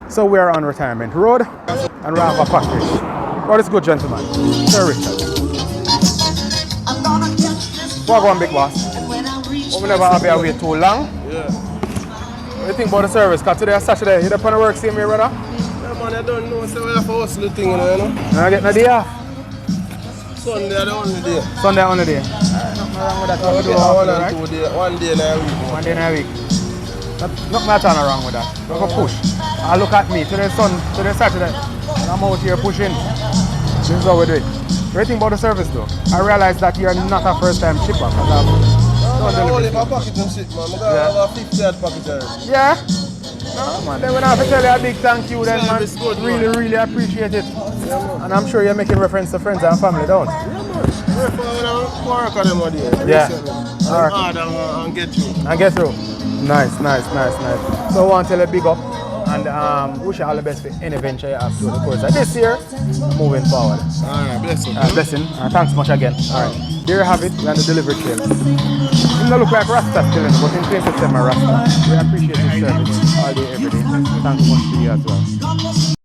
So we are on Retirement Road and we have a package. What is good, gentlemen? Sir Richard. Walk on, big boss. We never have to wait too long. Yeah. What do you think about the service? Because today is Saturday. You up on the work same way, brother? Yeah, man, I don't know. So we have to hustle the thing, you know. I get no day off. Sunday the only day. Sunday only day. Nothing wrong with that. We do one and 2 days. 1 day in a week. 1 day in a week. Nothing at all wrong with that. We go push. I look at me. Today's Saturday. I'm out here pushing. This is how we do it. What do you think about the service though? I realize that you're not a first time shipper. I only my package and shit, man. I got over 50 odd packages. Yeah? No, man. Then we have to tell you a big thank you then, man. Good, really appreciate it. Yeah, and I'm sure you're making reference to friends and family, don't you? yeah, man. Work on them there. Yeah. Alright. Hard and get through. And get through. Nice. So I want to tell you big up and wish you all the best for any venture you have through the course of this year, moving forward. Alright, blessing. Blessing. Thanks much again. Alright. There you have it, we're on the delivery trail. It don't look like Rasta still in, but in case it's Rasta. We appreciate this service all day, every day. Thanks much to you as well.